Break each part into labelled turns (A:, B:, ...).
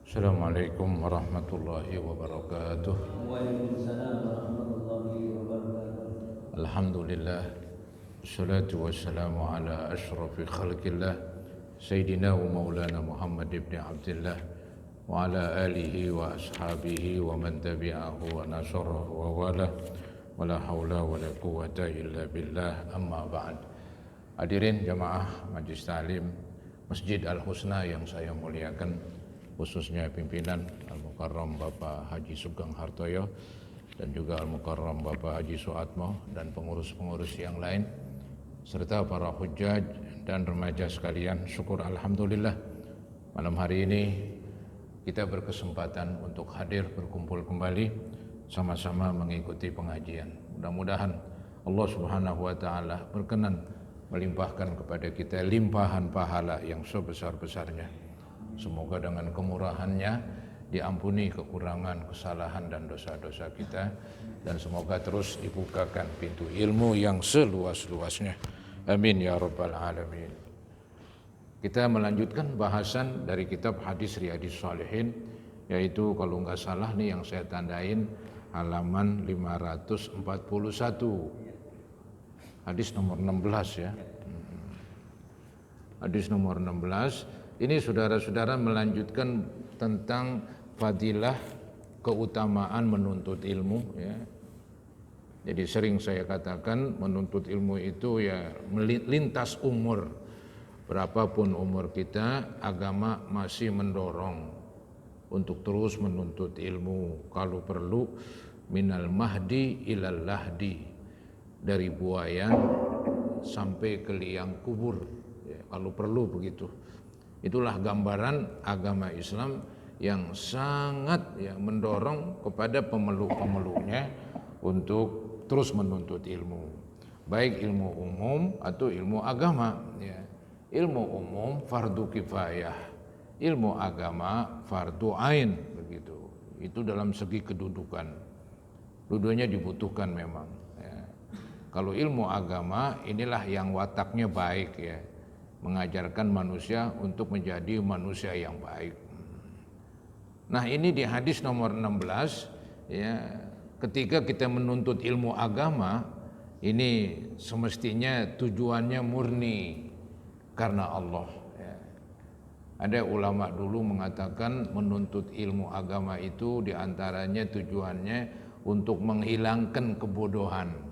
A: Assalamualaikum warahmatullahi wabarakatuh.
B: Waalaikumsalam warahmatullahi wabarakatuh.
A: Alhamdulillah, wassalatu wassalamu ala ashrafi khalqillah Sayyidina wa maulana Muhammad ibn Abdullah wa ala alihi wa ashabihi wa man tabi'ahu wa nasarahu wa wala wa la hawla wa la quwata illa billah, amma ba'd. Hadirin jamaah Majlis Ta'lim Masjid Al-Husna yang saya muliakan, khususnya pimpinan Al-Mukarram Bapak Haji Sugeng Hartoyo dan juga Al-Mukarram Bapak Haji Suatmo dan pengurus-pengurus yang lain serta para hujjaj dan remaja sekalian. Syukur alhamdulillah malam hari ini kita berkesempatan untuk hadir berkumpul kembali sama-sama mengikuti pengajian. Mudah-mudahan Allah Subhanahu wa taala berkenan melimpahkan kepada kita limpahan pahala yang sebesar-besarnya. Semoga dengan kemurahannya diampuni kekurangan, kesalahan dan dosa-dosa kita, dan semoga terus dibukakan pintu ilmu yang seluas-luasnya. Amin ya rabbal alamin. Kita melanjutkan bahasan dari kitab Hadis Riyadhis Shalihin, yaitu kalau nggak salah nih yang saya tandain halaman 541. Hadis nomor 16 ya. Hadis nomor 16. Ini saudara-saudara melanjutkan tentang fadilah keutamaan menuntut ilmu ya. Jadi sering saya katakan menuntut ilmu itu ya lintas umur. Berapapun umur kita, agama masih mendorong untuk terus menuntut ilmu. Kalau perlu minal mahdi ilal lahdi, dari buayan sampai ke liang kubur ya, kalau perlu begitu. Itulah gambaran agama Islam yang sangat ya mendorong kepada pemeluk-pemeluknya untuk terus menuntut ilmu, baik ilmu umum atau ilmu agama ya. Ilmu umum fardu kifayah, ilmu agama fardu ain begitu. Itu dalam segi kedudukan, dua-duanya dibutuhkan memang ya. Kalau ilmu agama inilah yang wataknya baik ya, mengajarkan manusia untuk menjadi manusia yang baik. Nah, ini di hadis nomor 16 ya, ketika kita menuntut ilmu agama ini semestinya tujuannya murni karena Allah ya. Ada ulama dulu mengatakan menuntut ilmu agama itu diantaranya tujuannya untuk menghilangkan kebodohan.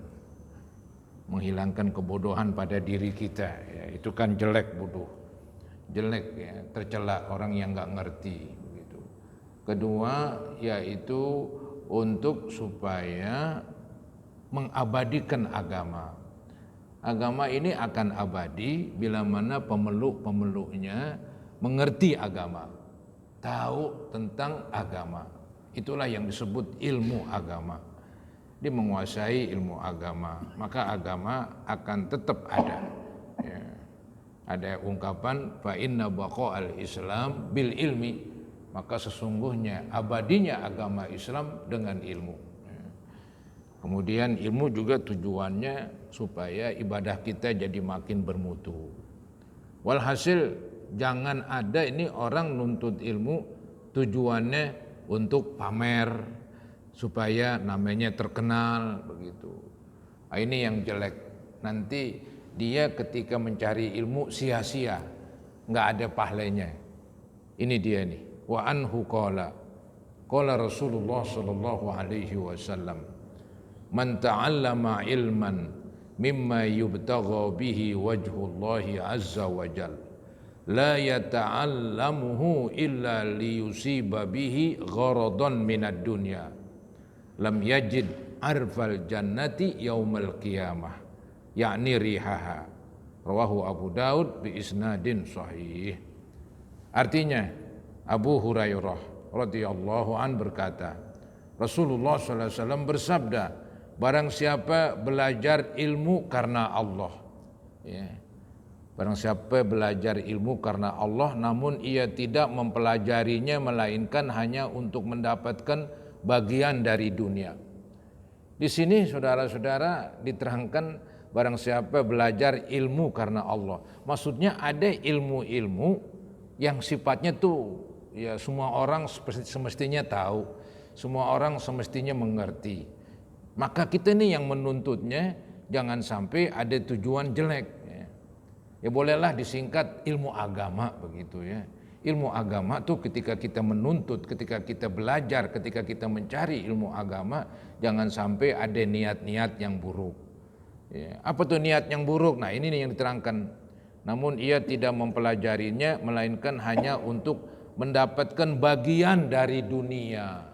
A: Menghilangkan kebodohan pada diri kita ya, itu kan jelek, bodoh, jelek ya, tercela orang yang nggak ngerti begitu. Kedua yaitu untuk supaya mengabadikan agama. Agama ini akan abadi bila mana pemeluk-pemeluknya mengerti agama, tahu tentang agama. Itulah yang disebut ilmu agama. Dia menguasai ilmu agama, maka agama akan tetap ada ya. Ada ungkapan fa inna baqa'al Islam bil ilmi, maka sesungguhnya abadinya agama Islam dengan ilmu ya. Kemudian ilmu juga tujuannya supaya ibadah kita jadi makin bermutu. Walhasil jangan ada ini orang nuntut ilmu tujuannya untuk pamer supaya namanya terkenal begitu. Nah, ini yang jelek. Nanti dia ketika mencari ilmu sia-sia, nggak ada pahalanya. Ini dia nih. Wa anhu qala Rasulullah sallallahu alaihi wasallam, man ta'allama ilman mimma yubtagha bihi wajhullahi azza wa jal, la yata'allamuhu illa liyusiba bihi gharadan minad dunya, lam yajid arfal jannati yaumal qiyamah, yakni rihaha. Rawahu Abu Daud bi isnadin sahih. Artinya Abu Hurairah radhiyallahu an berkata, Rasulullah sallallahu alaihi wasallam bersabda, barang siapa belajar ilmu karena Allah ya. Barang siapa belajar ilmu karena Allah namun ia tidak mempelajarinya melainkan hanya untuk mendapatkan bagian dari dunia. Di sini saudara-saudara diterangkan barang siapa belajar ilmu karena Allah. Maksudnya ada ilmu-ilmu yang sifatnya tuh ya semua orang semestinya tahu, semua orang semestinya mengerti. Maka kita ini yang menuntutnya jangan sampai ada tujuan jelek. Ya bolehlah disingkat ilmu agama begitu ya. Ilmu agama tuh ketika kita menuntut, ketika kita belajar, ketika kita mencari ilmu agama, jangan sampai ada niat-niat yang buruk. Ya, apa tuh niat yang buruk? Nah ini nih yang diterangkan. Namun ia tidak mempelajarinya, melainkan hanya untuk mendapatkan bagian dari dunia.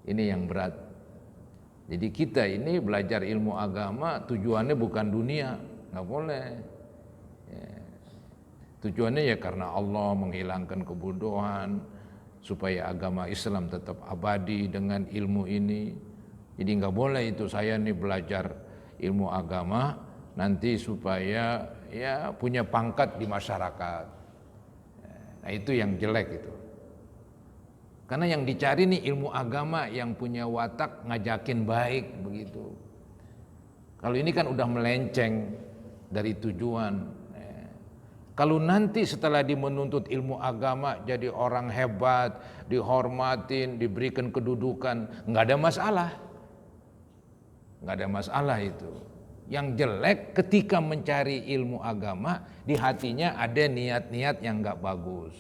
A: Ini yang berat. Jadi kita ini belajar ilmu agama tujuannya bukan dunia, nggak boleh. Ya. Tujuannya ya karena Allah menghilangkan kebodohan, supaya agama Islam tetap abadi dengan ilmu ini. Jadi nggak boleh itu saya nih belajar ilmu agama nanti supaya ya punya pangkat di masyarakat. Nah itu yang jelek itu. Karena yang dicari nih ilmu agama yang punya watak ngajakin baik begitu. Kalau ini kan udah melenceng dari tujuan. Kalau nanti setelah menuntut ilmu agama jadi orang hebat, dihormatin, diberikan kedudukan, nggak ada masalah. Nggak ada masalah itu. Yang jelek ketika mencari ilmu agama, di hatinya ada niat-niat yang nggak bagus.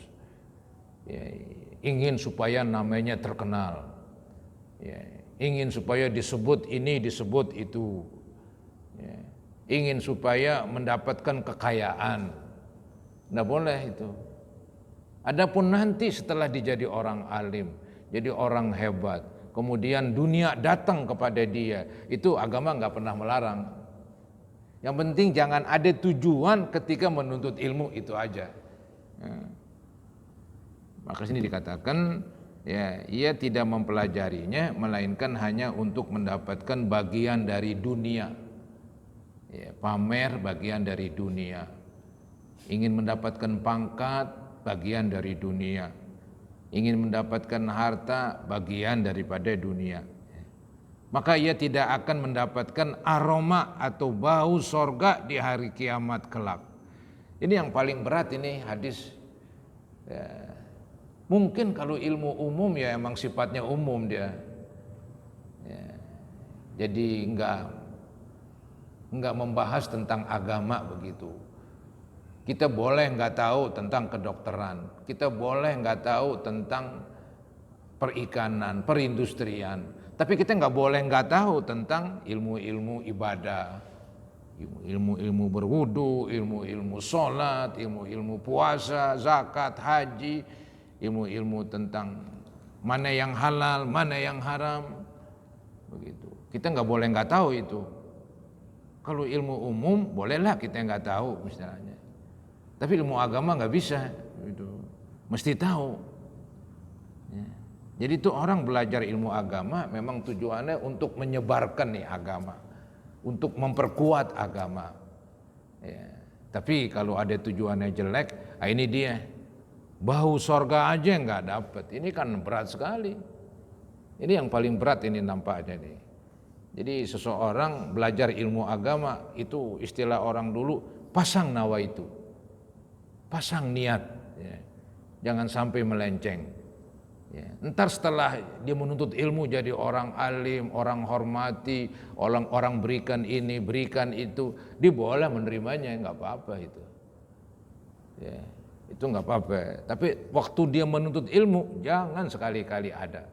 A: Ya, ingin supaya namanya terkenal. Ya, ingin supaya disebut ini, disebut itu. Ya, ingin supaya mendapatkan kekayaan. Nggak boleh itu. Adapun nanti setelah dijadi orang alim, jadi orang hebat, kemudian dunia datang kepada dia, itu agama nggak pernah melarang. Yang penting jangan ada tujuan ketika menuntut ilmu, itu aja. Ya. Maka sini dikatakan, ya ia tidak mempelajarinya, melainkan hanya untuk mendapatkan bagian dari dunia. Ya, pamer bagian dari dunia. Ingin mendapatkan pangkat, bagian dari dunia. Ingin mendapatkan harta, bagian daripada dunia. Maka ia tidak akan mendapatkan aroma atau bau sorga di hari kiamat kelak. Ini yang paling berat ini hadis. Ya. Mungkin kalau ilmu umum ya emang sifatnya umum dia. Ya. Jadi enggak membahas tentang agama begitu. Kita boleh nggak tahu tentang kedokteran, kita boleh nggak tahu tentang perikanan, perindustrian, tapi kita nggak boleh nggak tahu tentang ilmu-ilmu ibadah, ilmu-ilmu berwudu, ilmu-ilmu sholat, ilmu-ilmu puasa, zakat, haji, ilmu-ilmu tentang mana yang halal, mana yang haram, begitu. Kita nggak boleh nggak tahu itu. Kalau ilmu umum bolehlah kita nggak tahu misalnya. Tapi ilmu agama nggak bisa, gitu. Mesti tahu. Ya. Jadi itu orang belajar ilmu agama memang tujuannya untuk menyebarkan nih agama, untuk memperkuat agama. Ya. Tapi kalau ada tujuannya jelek, ini dia bau sorga aja nggak dapat. Ini kan berat sekali. Ini yang paling berat ini nampaknya nih. Jadi seseorang belajar ilmu agama itu istilah orang dulu pasang nawa itu. Pasang niat, ya. Jangan sampai melenceng. Ya. Ntar setelah dia menuntut ilmu jadi orang alim, orang hormati, orang berikan ini, berikan itu, dia boleh menerimanya, nggak apa-apa itu. Ya. Itu nggak apa-apa. Tapi waktu dia menuntut ilmu, jangan sekali-kali ada.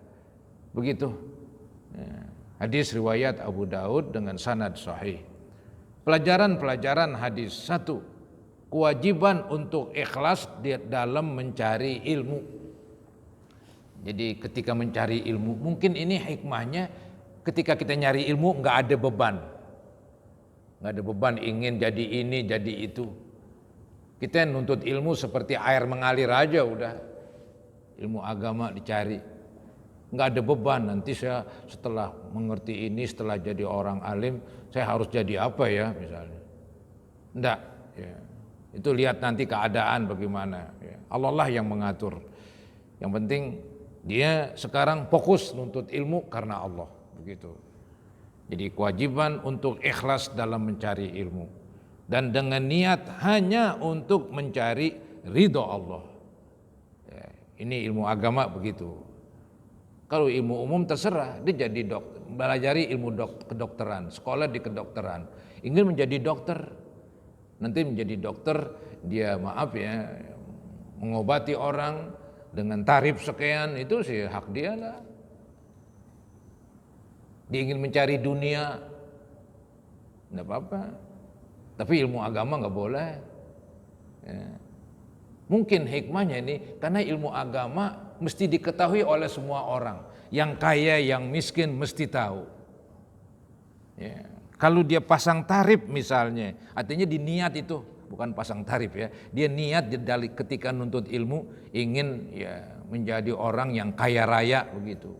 A: Begitu. Ya. Hadis riwayat Abu Daud dengan sanad sahih. Pelajaran-pelajaran hadis 1. Kewajiban untuk ikhlas di dalam mencari ilmu. Jadi ketika mencari ilmu, mungkin ini hikmahnya ketika kita nyari ilmu nggak ada beban. Nggak ada beban ingin jadi ini, jadi itu. Kita nuntut ilmu seperti air mengalir aja udah. Ilmu agama dicari. Nggak ada beban, nanti saya setelah mengerti ini, setelah jadi orang alim, saya harus jadi apa ya misalnya. Enggak, ya. Itu lihat nanti keadaan bagaimana. Allah lah yang mengatur. Yang penting dia sekarang fokus nuntut ilmu karena Allah. Begitu. Jadi kewajiban untuk ikhlas dalam mencari ilmu. Dan dengan niat hanya untuk mencari ridho Allah. Ya, ini ilmu agama begitu. Kalau ilmu umum terserah, dia jadi belajari ilmu kedokteran, sekolah di kedokteran, ingin menjadi dokter, nanti menjadi dokter dia mengobati orang dengan tarif sekian, itu sih hak dia lah. Dia ingin mencari dunia, enggak apa-apa. Tapi ilmu agama enggak boleh. Ya. Mungkin hikmahnya ini karena ilmu agama mesti diketahui oleh semua orang. Yang kaya, yang miskin mesti tahu. Ya. Kalau dia pasang tarif misalnya, artinya di niat itu, bukan pasang tarif ya. Dia niat ketika nuntut ilmu ingin ya menjadi orang yang kaya raya begitu.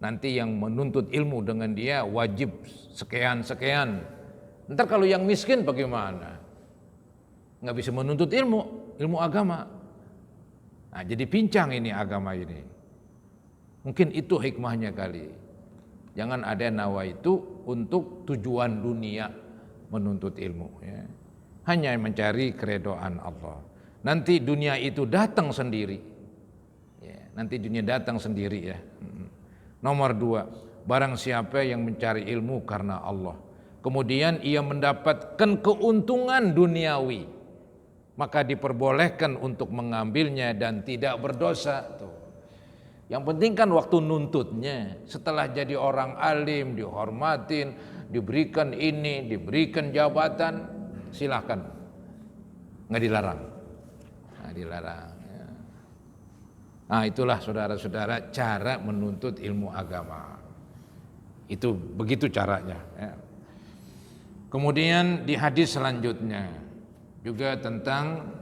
A: Nanti yang menuntut ilmu dengan dia wajib sekian. Ntar kalau yang miskin bagaimana? Nggak bisa menuntut ilmu agama. Nah, jadi pincang ini agama ini. Mungkin itu hikmahnya kali. Jangan ada nawa itu untuk tujuan dunia menuntut ilmu. Ya. Hanya mencari keredoan Allah. Nanti dunia itu datang sendiri. Ya, nanti dunia datang sendiri ya. Nomor 2, barang siapa yang mencari ilmu karena Allah, kemudian ia mendapatkan keuntungan duniawi, maka diperbolehkan untuk mengambilnya dan tidak berdosa. Tuh. Yang penting kan waktu nuntutnya, setelah jadi orang alim, dihormatin, diberikan ini, diberikan jabatan, silahkan, nggak dilarang. Nggak dilarang. Nah itulah saudara-saudara cara menuntut ilmu agama. Itu begitu caranya. Ya. Kemudian di hadis selanjutnya juga tentang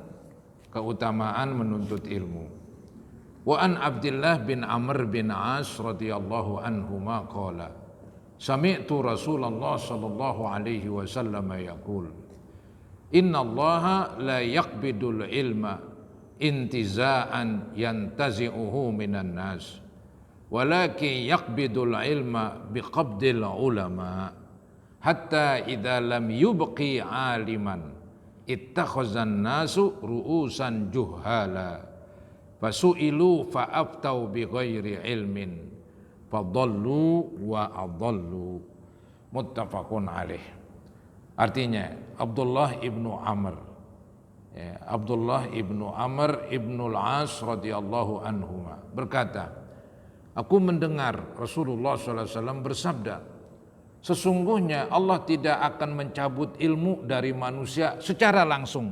A: keutamaan menuntut ilmu. Wa an Abdullah bin Amr bin As radhiyallahu anhuma qala sami'tu Rasulullah sallallahu alaihi wasallam yaqul inna Allaha la yaqbidul ilma intiza'an yantazi'uhu minan nas walakin yaqbidul ilma biqabdil ulama hatta idza lam yubqi aliman ittakhazan nasu ru'usan juhala fasu'ilu fa'aftau bighairi ilmin fadallu wa adallu. Muttafaqun alaih. Artinya Abdullah ibnu Amr Abdullah ibnu Amr ibnul As radhiyallahu anhuma berkata, aku mendengar Rasulullah SAW bersabda, sesungguhnya Allah tidak akan mencabut ilmu dari manusia secara langsung.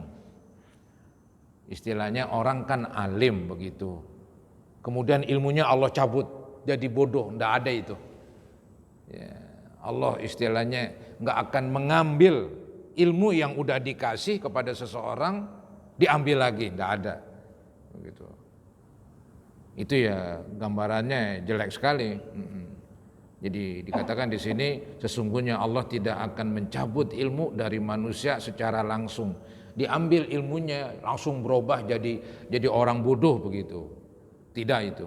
A: Istilahnya orang kan alim begitu, kemudian ilmunya Allah cabut jadi bodoh, ndak ada itu. Ya, Allah istilahnya nggak akan mengambil ilmu yang udah dikasih kepada seseorang diambil lagi, ndak ada. Begitu. Itu ya gambarannya jelek sekali. Jadi dikatakan di sini sesungguhnya Allah tidak akan mencabut ilmu dari manusia secara langsung. Diambil ilmunya langsung berubah jadi orang bodoh begitu. Tidak itu.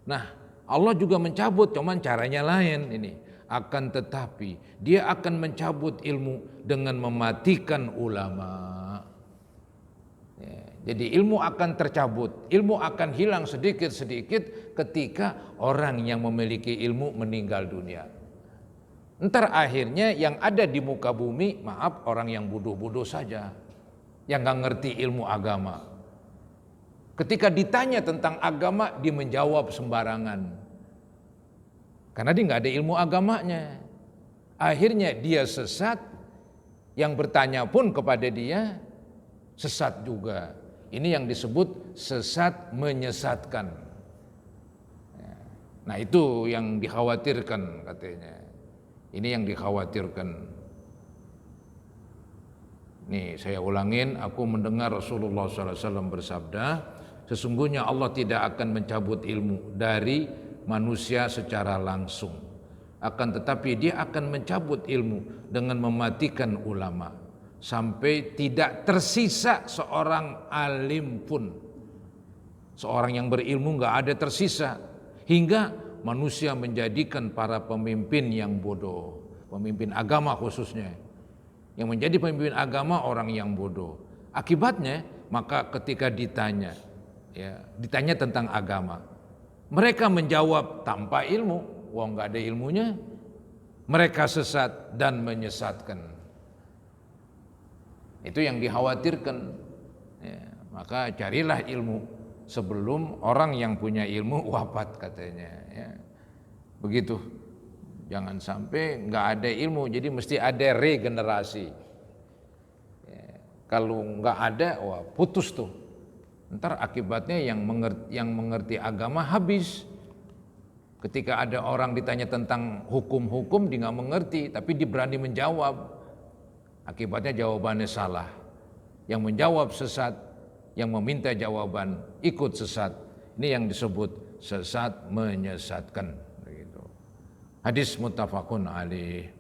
A: Nah, Allah juga mencabut, cuman caranya lain ini. Akan tetapi dia akan mencabut ilmu dengan mematikan ulama. Ya, jadi ilmu akan tercabut, ilmu akan hilang sedikit-sedikit ketika orang yang memiliki ilmu meninggal dunia. Ntar akhirnya yang ada di muka bumi, maaf, orang yang bodoh-bodoh saja, yang gak ngerti ilmu agama. Ketika ditanya tentang agama, dia menjawab sembarangan. Karena dia nggak ada ilmu agamanya. Akhirnya dia sesat, yang bertanya pun kepada dia sesat juga. Ini yang disebut sesat menyesatkan. Nah itu yang dikhawatirkan katanya. Ini yang dikhawatirkan. Nih saya ulangin, aku mendengar Rasulullah SAW bersabda, sesungguhnya Allah tidak akan mencabut ilmu dari manusia secara langsung, akan tetapi dia akan mencabut ilmu dengan mematikan ulama sampai tidak tersisa seorang alim pun, seorang yang berilmu nggak ada tersisa, hingga manusia menjadikan para pemimpin yang bodoh, pemimpin agama khususnya, yang menjadi pemimpin agama orang yang bodoh. Akibatnya maka ketika ditanya ya, ditanya tentang agama. Mereka menjawab tanpa ilmu, wah nggak ada ilmunya. Mereka sesat dan menyesatkan. Itu yang dikhawatirkan. Ya, maka carilah ilmu sebelum orang yang punya ilmu wafat katanya. Ya. Begitu. Jangan sampai nggak ada ilmu, jadi mesti ada regenerasi. Ya. Kalau nggak ada, wah putus tuh. Ntar akibatnya yang mengerti agama habis. Ketika ada orang ditanya tentang hukum-hukum, dia nggak mengerti, tapi dia berani menjawab. Akibatnya jawabannya salah. Yang menjawab sesat, yang meminta jawaban ikut sesat. Ini yang disebut sesat menyesatkan. Begitu. Hadis muttafaqun alaih.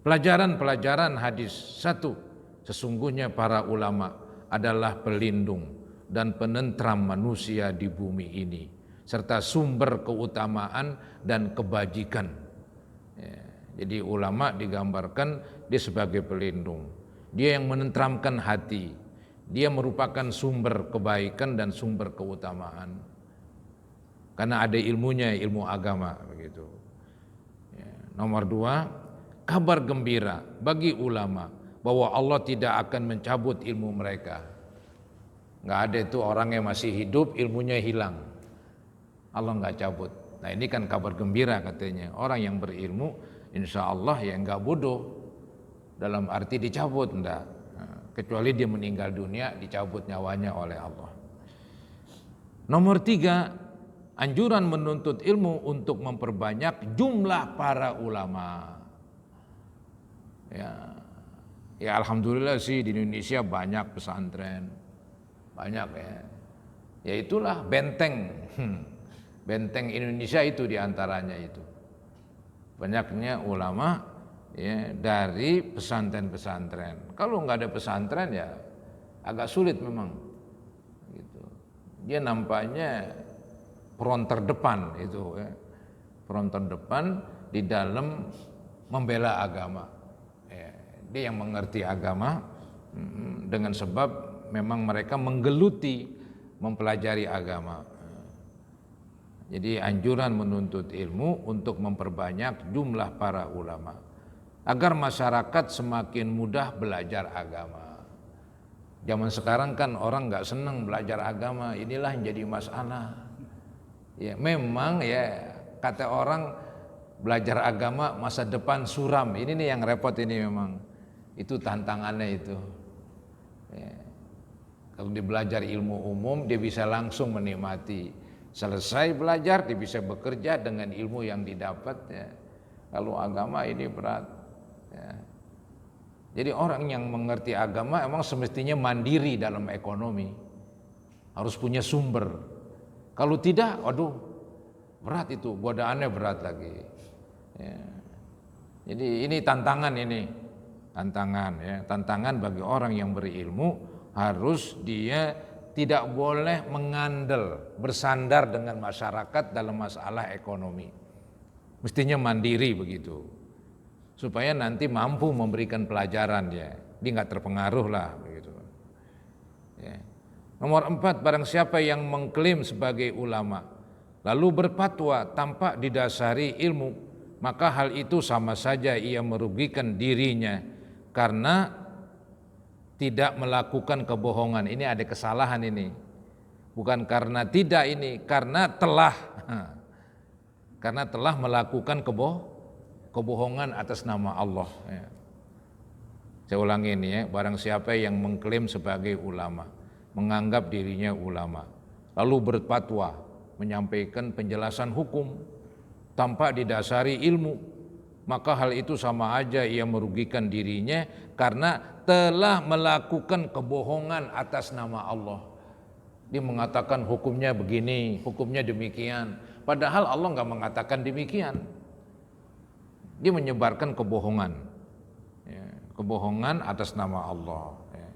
A: Pelajaran-pelajaran hadis. 1. Sesungguhnya para ulama adalah pelindung dan penentram manusia di bumi ini, serta sumber keutamaan dan kebajikan. Ya, jadi ulama digambarkan dia sebagai pelindung, dia yang menentramkan hati, dia merupakan sumber kebaikan dan sumber keutamaan, karena ada ilmunya, ilmu agama begitu. Ya, nomor 2, kabar gembira bagi ulama bahwa Allah tidak akan mencabut ilmu mereka. Nggak ada itu orang yang masih hidup ilmunya hilang, Allah nggak cabut. Nah ini kan kabar gembira katanya. Orang yang berilmu insya Allah ya nggak bodoh, dalam arti dicabut enggak, kecuali dia meninggal dunia dicabut nyawanya oleh Allah. Nomor 3, anjuran menuntut ilmu untuk memperbanyak jumlah para ulama. Ya alhamdulillah sih di Indonesia banyak pesantren, banyak ya. Ya itulah benteng. Benteng Indonesia itu diantaranya itu. Banyaknya ulama ya dari pesantren-pesantren. Kalau nggak ada pesantren ya agak sulit memang. Gitu. Dia nampaknya peron terdepan itu ya. Peron terdepan di dalam membela agama. Ya, dia yang mengerti agama dengan sebab memang mereka menggeluti mempelajari agama. Jadi anjuran menuntut ilmu untuk memperbanyak jumlah para ulama agar masyarakat semakin mudah belajar agama. Zaman sekarang kan orang nggak senang belajar agama, inilah yang jadi masalah. Ya memang ya kata orang belajar agama masa depan suram. Ini nih yang repot ini memang. Itu tantangannya itu. Ya. Kalau dia belajar ilmu umum, dia bisa langsung menikmati. Selesai belajar, dia bisa bekerja dengan ilmu yang didapat. Ya. Kalau agama ini berat. Ya. Jadi orang yang mengerti agama emang semestinya mandiri dalam ekonomi. Harus punya sumber. Kalau tidak, aduh, berat itu, godaannya berat lagi. Ya. Jadi ini tantangan ini. Tantangan ya, tantangan bagi orang yang berilmu. Harus dia tidak boleh mengandel, bersandar dengan masyarakat dalam masalah ekonomi. Mestinya mandiri begitu. Supaya nanti mampu memberikan pelajaran dia nggak terpengaruh lah begitu. Ya. Nomor 4, barang siapa yang mengklaim sebagai ulama lalu berfatwa tanpa didasari ilmu, maka hal itu sama saja ia merugikan dirinya karena tidak melakukan kebohongan. Ini ada kesalahan ini. Bukan karena tidak ini, karena telah melakukan kebohongan atas nama Allah. Ya. Saya ulangi ini ya, barang siapa yang mengklaim sebagai ulama, menganggap dirinya ulama, lalu berfatwa, menyampaikan penjelasan hukum tanpa didasari ilmu, maka hal itu sama aja ia merugikan dirinya karena telah melakukan kebohongan atas nama Allah. Dia mengatakan hukumnya begini, hukumnya demikian. Padahal Allah nggak mengatakan demikian. Dia menyebarkan kebohongan, ya, kebohongan atas nama Allah, ya.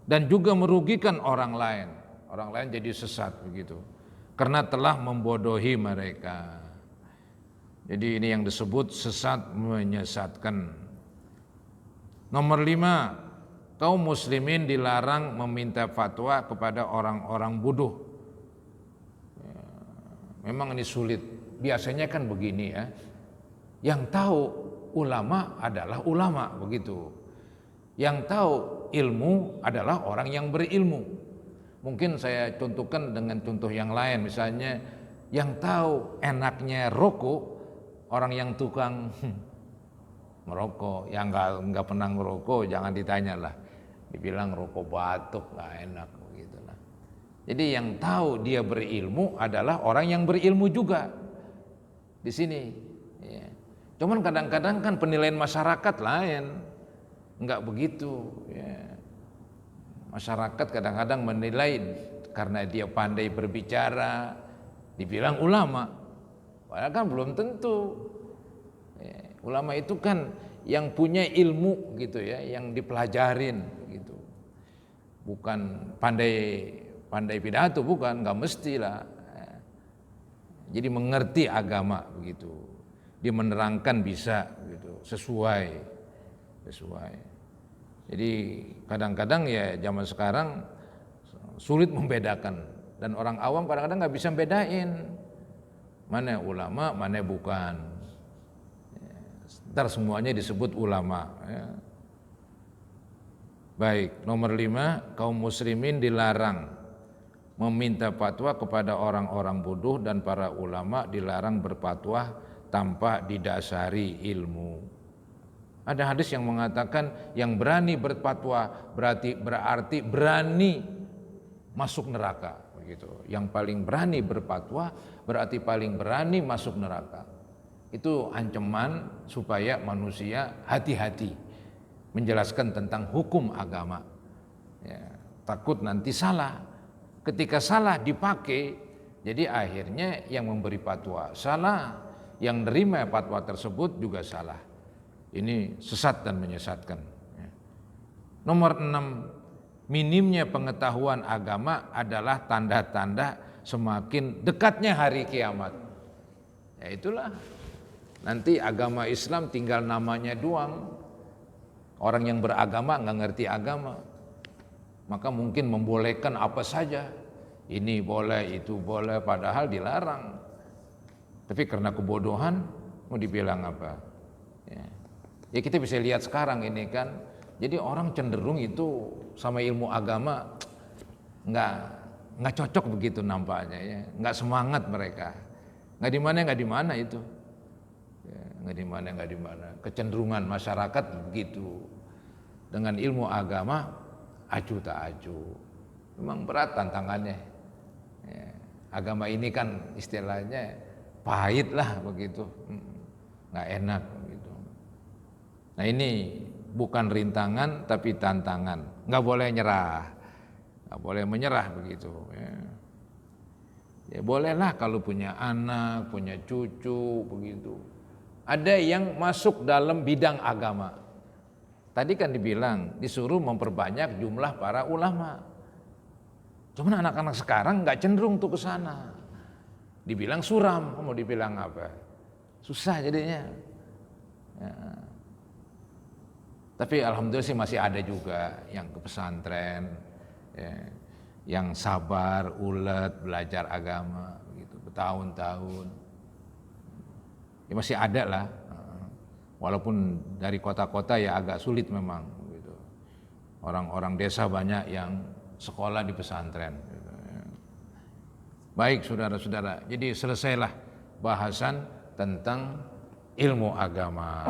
A: Dan juga merugikan orang lain. Orang lain jadi sesat begitu, karena telah membodohi mereka. Jadi ini yang disebut sesat menyesatkan. Nomor 5, kaum muslimin dilarang meminta fatwa kepada orang-orang bodoh Memang ini sulit. Biasanya kan begini ya. Yang tahu ulama adalah ulama, begitu. Yang tahu ilmu adalah orang yang berilmu. Mungkin saya contohkan dengan contoh yang lain, misalnya yang tahu enaknya rokok orang yang tukang merokok, yang nggak pernah ngerokok jangan ditanya lah, dibilang rokok batuk nggak enak begitulah. Jadi yang tahu dia berilmu adalah orang yang berilmu juga di sini. Ya. Cuman kadang-kadang kan penilaian masyarakat lain, nggak begitu. Ya. Masyarakat kadang-kadang menilai karena dia pandai berbicara, dibilang ulama, padahal kan belum tentu. Ya, ulama itu kan yang punya ilmu gitu ya, yang dipelajarin gitu. Bukan pandai pidato, bukan, nggak mesti lah. Ya. Jadi mengerti agama begitu. Dia menerangkan bisa gitu, sesuai. Jadi kadang-kadang ya zaman sekarang sulit membedakan, dan orang awam kadang-kadang nggak bisa bedain mana ulama, mana bukan. Ntar semuanya disebut ulama. Ya. Baik, nomor 5, kaum muslimin dilarang meminta fatwa kepada orang-orang bodoh, dan para ulama dilarang berfatwa tanpa didasari ilmu. Ada hadis yang mengatakan yang berani berfatwa berarti berani masuk neraka begitu. Yang paling berani berfatwa berarti paling berani masuk neraka. Itu ancaman supaya manusia hati-hati menjelaskan tentang hukum agama. Ya, takut nanti salah. Ketika salah dipakai, jadi akhirnya yang memberi fatwa salah, yang nerima fatwa tersebut juga salah. Ini sesat dan menyesatkan. Nomor 6, minimnya pengetahuan agama adalah tanda-tanda semakin dekatnya hari kiamat. Ya itulah, nanti agama Islam tinggal namanya doang. Orang yang beragama nggak ngerti agama, maka mungkin membolehkan apa saja. Ini boleh, itu boleh, padahal dilarang. Tapi karena kebodohan mau dibilang apa? Ya kita bisa lihat sekarang ini kan, jadi orang cenderung itu sama ilmu agama nggak cocok begitu nampaknya ya, nggak semangat mereka, nggak di mana itu, ya, nggak di mana, kecenderungan masyarakat begitu. Dengan ilmu agama acuh tak acuh, memang berat tantangannya. Ya, agama ini kan istilahnya pahit lah begitu, nggak enak. Nah ini bukan rintangan tapi tantangan, nggak boleh nyerah, nggak boleh menyerah begitu. Ya bolehlah kalau punya anak, punya cucu begitu. Ada yang masuk dalam bidang agama. Tadi kan dibilang disuruh memperbanyak jumlah para ulama. Cuman anak-anak sekarang nggak cenderung tuh ke sana. Dibilang suram, mau dibilang apa? Susah jadinya. Ya. Tapi alhamdulillah sih masih ada juga yang ke pesantren, ya, yang sabar, ulet, belajar agama, gitu, bertahun-tahun. Ya masih ada lah, walaupun dari kota-kota ya agak sulit memang. Gitu. Orang-orang desa banyak yang sekolah di pesantren. Gitu, ya. Baik saudara-saudara, jadi selesailah bahasan tentang ilmu agama.